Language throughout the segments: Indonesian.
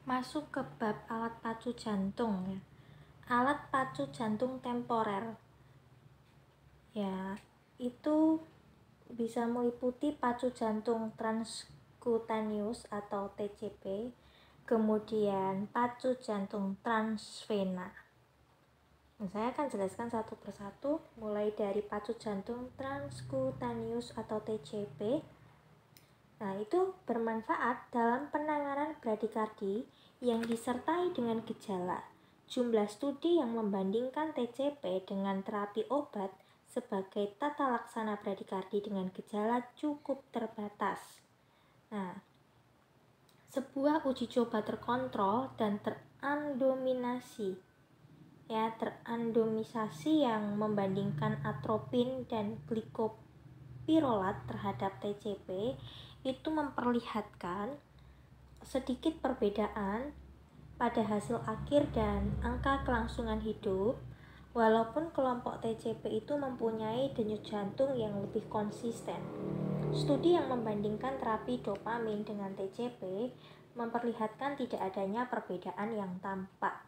masuk ke bab alat pacu jantung ya. Alat pacu jantung temporer ya, itu bisa meliputi pacu jantung transkutaneus atau TJP, kemudian pacu jantung transvena. Saya akan jelaskan satu persatu, mulai dari pacu jantung transkutaneus atau TJP. Nah, itu bermanfaat dalam penanganan bradikardi yang disertai dengan gejala. Jumlah studi yang membandingkan TJP dengan terapi obat sebagai tata laksana bradikardi dengan gejala cukup terbatas. Nah, sebuah uji coba terkontrol dan terandomisasi yang membandingkan atropin dan glikopirolat terhadap TJP itu memperlihatkan sedikit perbedaan pada hasil akhir dan angka kelangsungan hidup, walaupun kelompok TJP itu mempunyai denyut jantung yang lebih konsisten. Studi yang membandingkan terapi dopamin dengan TJP memperlihatkan tidak adanya perbedaan yang tampak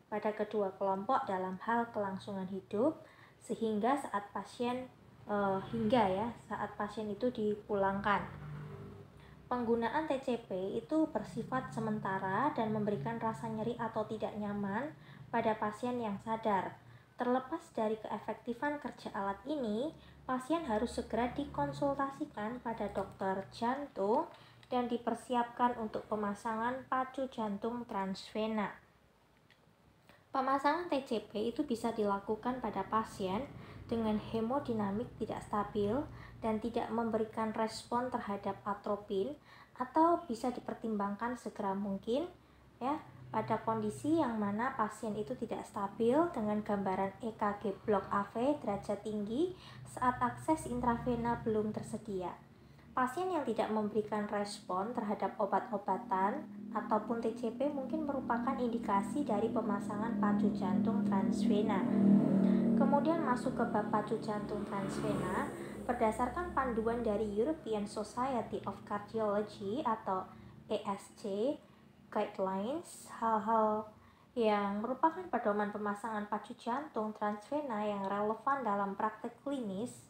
pada kedua kelompok dalam hal kelangsungan hidup, sehingga saat pasien itu dipulangkan. Penggunaan TJP itu bersifat sementara dan memberikan rasa nyeri atau tidak nyaman pada pasien yang sadar. Terlepas dari keefektifan kerja alat ini, pasien harus segera dikonsultasikan pada dokter jantung dan dipersiapkan untuk pemasangan pacu jantung transvena. Pemasangan TJP itu bisa dilakukan pada pasien dengan hemodinamik tidak stabil dan tidak memberikan respon terhadap atropin, atau bisa dipertimbangkan segera mungkin ya pada kondisi yang mana pasien itu tidak stabil dengan gambaran EKG blok AV derajat tinggi saat akses intravena belum tersedia. Pasien yang tidak memberikan respon terhadap obat-obatan ataupun TJP mungkin merupakan indikasi dari pemasangan pacu jantung transvena. Kemudian masuk ke bab pacu jantung transvena, berdasarkan panduan dari European Society of Cardiology atau ESC guidelines, hal-hal yang merupakan pedoman pemasangan pacu jantung transvena yang relevan dalam praktek klinis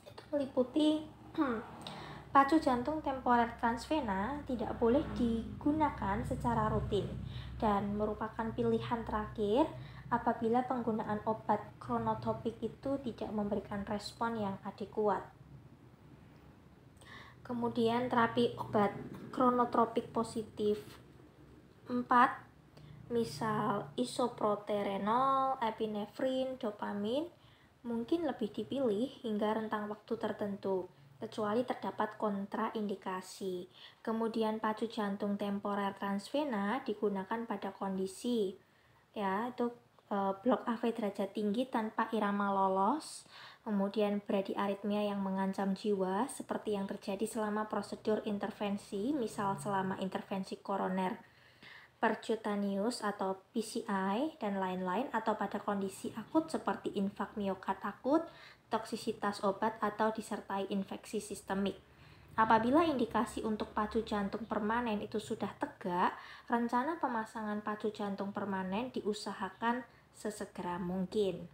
itu meliputi pacu jantung temporer transvena tidak boleh digunakan secara rutin dan merupakan pilihan terakhir apabila penggunaan obat kronotropik itu tidak memberikan respon yang adekuat. Kemudian terapi obat kronotropik positif 4, misal isoproterenol, epinefrin, dopamin, mungkin lebih dipilih hingga rentang waktu tertentu, kecuali terdapat kontraindikasi. Kemudian pacu jantung temporer transvena digunakan pada kondisi itu blok AV derajat tinggi tanpa irama lolos, kemudian bradiaritmia yang mengancam jiwa seperti yang terjadi selama prosedur intervensi, misal selama intervensi koroner percutaneous atau PCI dan lain-lain, atau pada kondisi akut seperti infak miokard akut, toksisitas obat, atau disertai infeksi sistemik. Apabila indikasi untuk pacu jantung permanen itu sudah tegak, rencana pemasangan pacu jantung permanen diusahakan sesegera mungkin.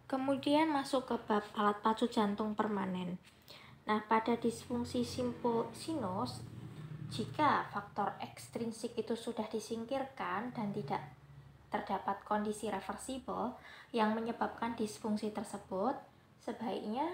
Kemudian masuk ke bab alat pacu jantung permanen. Nah, pada disfungsi simpul sinus, jika faktor ekstrinsik itu sudah disingkirkan dan tidak terdapat kondisi reversibel yang menyebabkan disfungsi tersebut, sebaiknya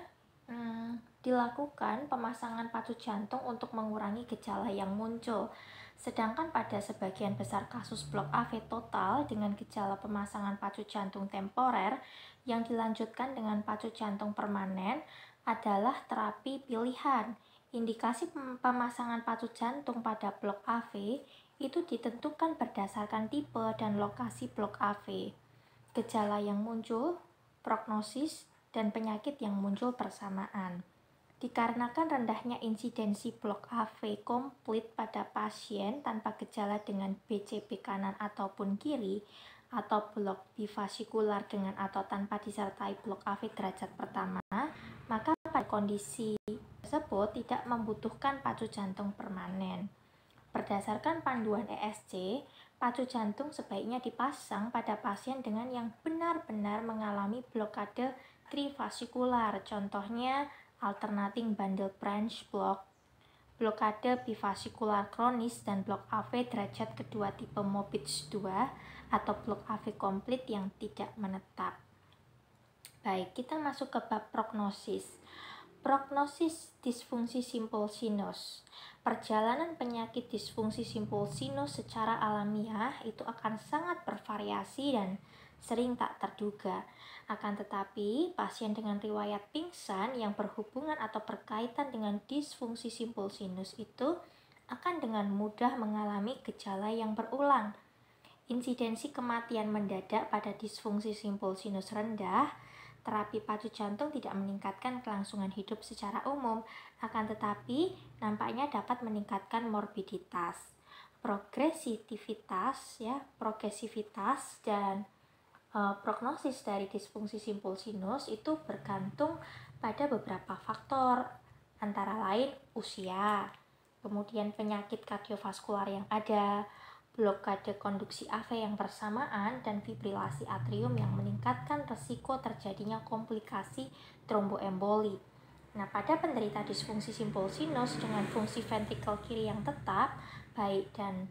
dilakukan pemasangan pacu jantung untuk mengurangi gejala yang muncul. Sedangkan pada sebagian besar kasus blok AV total dengan gejala pemasangan pacu jantung temporer yang dilanjutkan dengan pacu jantung permanen adalah terapi pilihan. Indikasi pemasangan pacu jantung pada blok AV itu ditentukan berdasarkan tipe dan lokasi blok AV, gejala yang muncul, prognosis, dan penyakit yang muncul bersamaan. Dikarenakan rendahnya insidensi blok AV komplit pada pasien tanpa gejala dengan BCP kanan ataupun kiri, atau blok bivasikular dengan atau tanpa disertai blok AV derajat pertama, maka pada kondisi tersebut tidak membutuhkan pacu jantung permanen. Berdasarkan panduan ESC, pacu jantung sebaiknya dipasang pada pasien dengan yang benar-benar mengalami blokade trivasikular, contohnya alternating bundle branch block, blokade bivasikular kronis, dan blok AV derajat kedua tipe Mobitz 2 atau blok AV komplit yang tidak menetap. Baik, kita masuk ke bab prognosis. Prognosis disfungsi simpul sinus. Perjalanan penyakit disfungsi simpul sinus secara alamiah itu akan sangat bervariasi dan sering tak terduga. Akan tetapi, pasien dengan riwayat pingsan yang berhubungan atau berkaitan dengan disfungsi simpul sinus itu akan dengan mudah mengalami gejala yang berulang. Insidensi kematian mendadak pada disfungsi simpul sinus rendah. Terapi pacu jantung tidak meningkatkan kelangsungan hidup secara umum, akan tetapi nampaknya dapat meningkatkan morbiditas, progresivitas dan prognosis dari disfungsi simpul sinus itu bergantung pada beberapa faktor, antara lain usia, kemudian penyakit kardiovaskular yang ada, blokade konduksi AV yang bersamaan, dan fibrilasi atrium yang meningkatkan resiko terjadinya komplikasi tromboemboli. Nah, pada penderita disfungsi simpul sinus dengan fungsi ventrikel kiri yang tetap, baik dan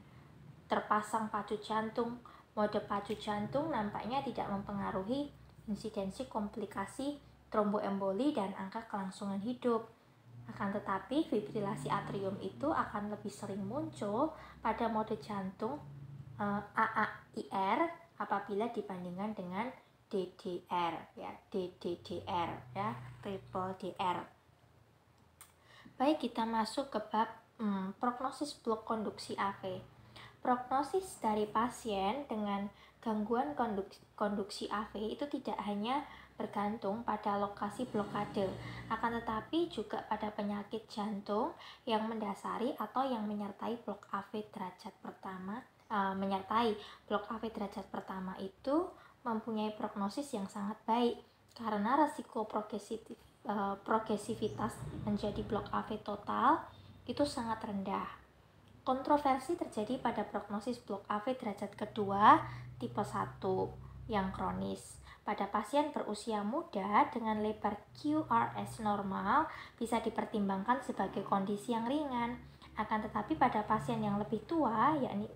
terpasang pacu jantung, mode pacu jantung nampaknya tidak mempengaruhi insidensi komplikasi tromboemboli dan angka kelangsungan hidup. Akan tetapi, fibrilasi atrium itu akan lebih sering muncul pada mode jantung AAIR apabila dibandingkan dengan DDR, DDDR, triple DR. Baik, kita masuk ke bab prognosis blok konduksi AV. Prognosis dari pasien dengan gangguan konduksi AV itu tidak hanya bergantung pada lokasi blokade, akan tetapi juga pada penyakit jantung yang mendasari atau yang menyertai blok AV derajat pertama. Blok AV derajat pertama itu mempunyai prognosis yang sangat baik karena resiko progresivitas menjadi blok AV total itu sangat rendah. Kontroversi terjadi pada prognosis blok AV derajat kedua tipe 1 yang kronis. Pada pasien berusia muda dengan lebar QRS normal bisa dipertimbangkan sebagai kondisi yang ringan. Akan tetapi pada pasien yang lebih tua, yakni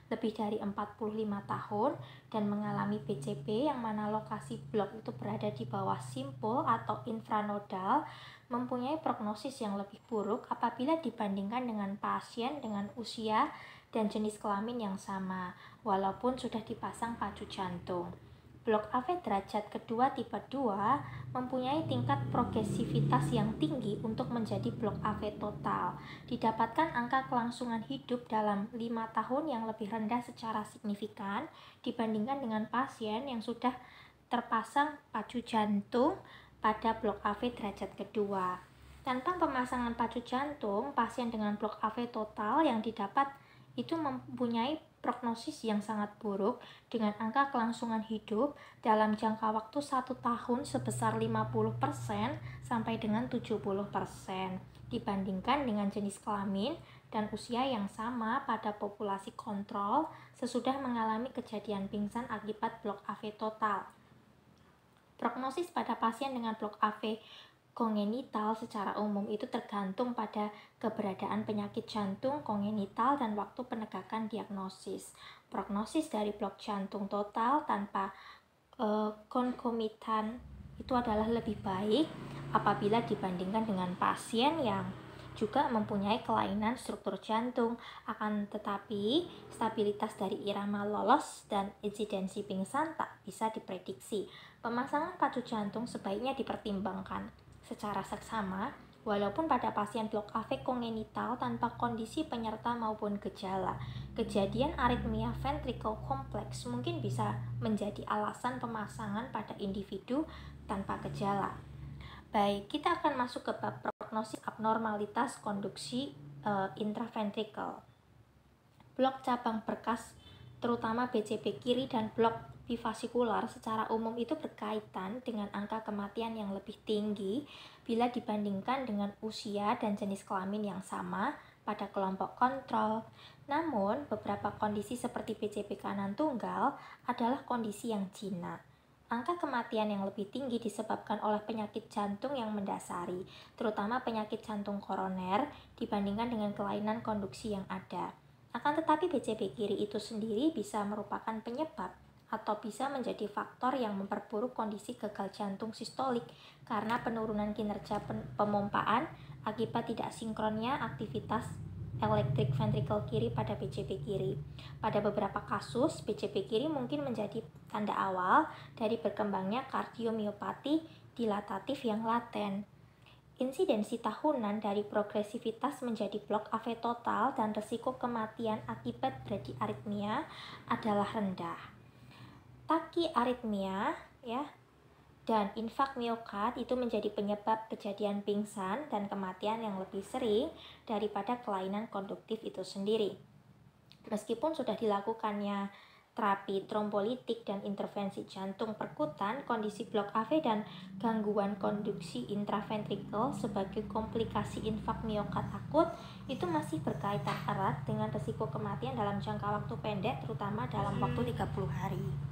lebih dari 45 tahun dan mengalami BCP yang mana lokasi blok itu berada di bawah simpul atau infranodal, mempunyai prognosis yang lebih buruk apabila dibandingkan dengan pasien dengan usia dan jenis kelamin yang sama, walaupun sudah dipasang pacu jantung. Blok AV derajat kedua tipe 2 mempunyai tingkat progresivitas yang tinggi untuk menjadi blok AV total. Didapatkan angka kelangsungan hidup dalam 5 tahun yang lebih rendah secara signifikan dibandingkan dengan pasien yang sudah terpasang pacu jantung pada blok AV derajat kedua. Tanpa pemasangan pacu jantung, pasien dengan blok AV total yang didapat itu mempunyai prognosis yang sangat buruk dengan angka kelangsungan hidup dalam jangka waktu 1 tahun sebesar 50% sampai dengan 70% dibandingkan dengan jenis kelamin dan usia yang sama pada populasi kontrol sesudah mengalami kejadian pingsan akibat blok AV total. Prognosis pada pasien dengan blok AV kongenital secara umum itu tergantung pada keberadaan penyakit jantung kongenital dan waktu penegakan diagnosis. Prognosis dari blok jantung total tanpa konkomitan itu adalah lebih baik apabila dibandingkan dengan pasien yang juga mempunyai kelainan struktur jantung. Akan tetapi, stabilitas dari irama lolos dan insidensi pingsan tak bisa diprediksi. Pemasangan pacu jantung sebaiknya dipertimbangkan secara seksama, walaupun pada pasien blok AV kongenital tanpa kondisi penyerta maupun gejala. Kejadian aritmia ventrikel kompleks mungkin bisa menjadi alasan pemasangan pada individu tanpa gejala. Baik, kita akan masuk ke bab prognosis abnormalitas konduksi intraventrikel. Blok cabang berkas terutama BCP kiri dan blok bivasikular secara umum itu berkaitan dengan angka kematian yang lebih tinggi bila dibandingkan dengan usia dan jenis kelamin yang sama pada kelompok kontrol. Namun, beberapa kondisi seperti BCP kanan tunggal adalah kondisi yang jinak. Angka kematian yang lebih tinggi disebabkan oleh penyakit jantung yang mendasari, terutama penyakit jantung koroner, dibandingkan dengan kelainan konduksi yang ada. Akan tetapi BCP kiri itu sendiri bisa merupakan penyebab atau bisa menjadi faktor yang memperburuk kondisi gagal jantung sistolik karena penurunan kinerja pemompaan akibat tidak sinkronnya aktivitas elektrik ventrikel kiri pada BCP kiri. Pada beberapa kasus, BCP kiri mungkin menjadi tanda awal dari berkembangnya kardiomiopati dilatatif yang laten. Insidensi tahunan dari progresivitas menjadi blok AV total dan risiko kematian akibat bradiaritmia adalah rendah. Takiaritmia dan infak miokard itu menjadi penyebab kejadian pingsan dan kematian yang lebih sering daripada kelainan konduktif itu sendiri. Meskipun sudah dilakukannya terapi trombolitik dan intervensi jantung perkutan, kondisi blok AV dan gangguan konduksi intraventrikel sebagai komplikasi infak miokard akut itu masih berkaitan erat dengan risiko kematian dalam jangka waktu pendek, terutama dalam waktu 30 hari.